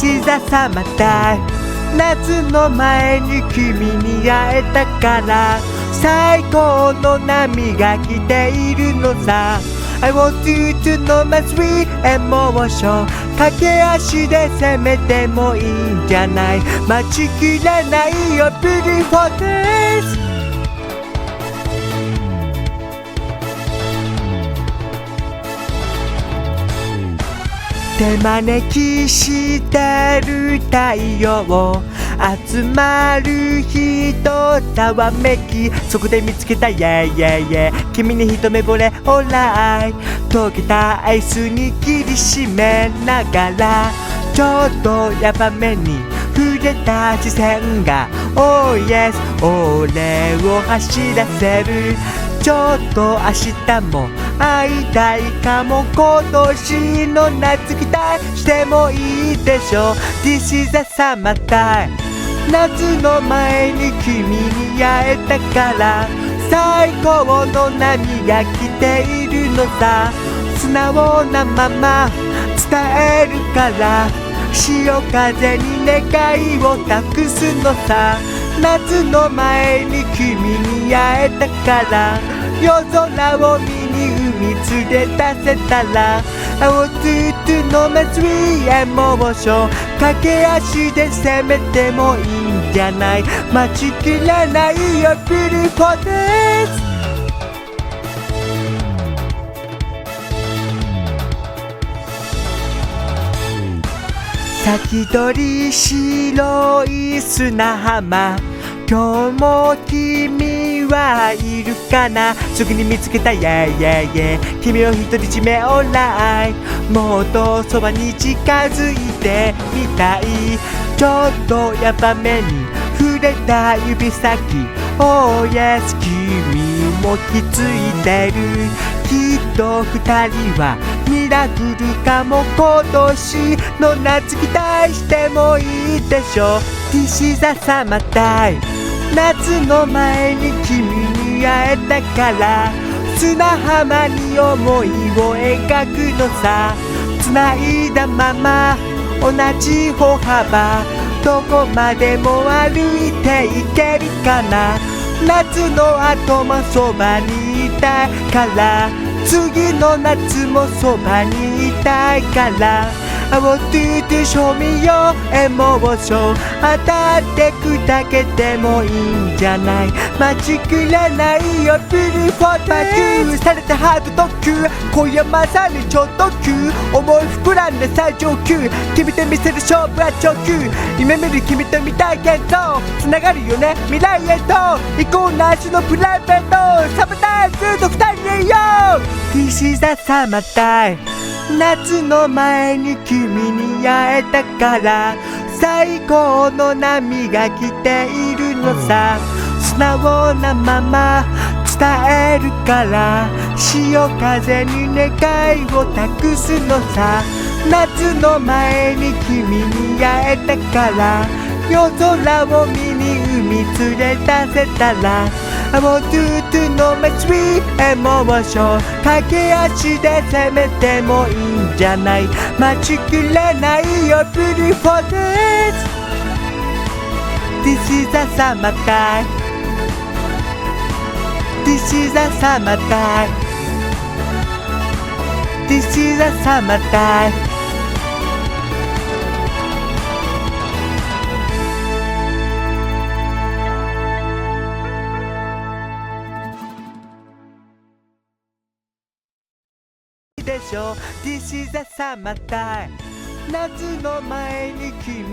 This is a summer time 夏の前に君に会えたから最高の波が来ているのさ I want you to know my sweet emotion 駆け足で攻めてもいいんじゃない待ちきれないよ Beautiful days手招きしてる太陽集まる人ざわめきそこで見つけた Yeah yeah yeah 君に一目惚れ Alright 溶けたアイスに切りしめながらちょっとヤバめに触れた視線が Oh yes 俺を走らせるちょっと明日も会いたいかも今年の夏期待してもいいでしょ This is a summer time 夏の前に君に会えたから最高の波が来ているのさ素直なまま伝えるから潮風に願いを託すのさ夏の前に君に会えたから夜空を見に海連れ出せたら I want you to know my sweet emotion 駆け足で攻めてもいいんじゃない待ちきれないよ Beautiful days先取り白い砂浜今日も君はいるかなすぐに見つけた Yeah yeah yeah 君を独り占め Alright もっとそばに近づいてみたいちょっとヤバめに触れた指先 Oh yes 君も気づいてるきっと二人はミラクルかも今年の夏期待してもいいでしょ This is a summer time 夏の前に君に会えたから砂浜に思いを描くのさ繋いだまま同じ歩幅どこまでも歩いていけるかな夏の後もそばにいたいから次の夏もそばにいたいから I want you to show me your emotion 当たって砕けてもいいんじゃない待ちきれないよ Beautiful days バキューされたハート特急今夜まさに超特急思い膨らんで最上級君と見せる勝負は長級夢見る君と見たい幻想繋がるよね未来へと行こうな足のプライベートサブタイずっと二人でいよう This is a summer time 夏の前に君に会えたから最高の波が来ているのさ素直なまま伝えるから潮風に願いを託すのさ夏の前に君に会えたから夜空を見に海連れ出せたらI want you to know my sweet emotion 駆け足で攻めてもいいんじゃない待ちきれないよ Beautiful days This is a summer time This is a summer time This is a summer timeでしょ This is a summer time 夏の前に君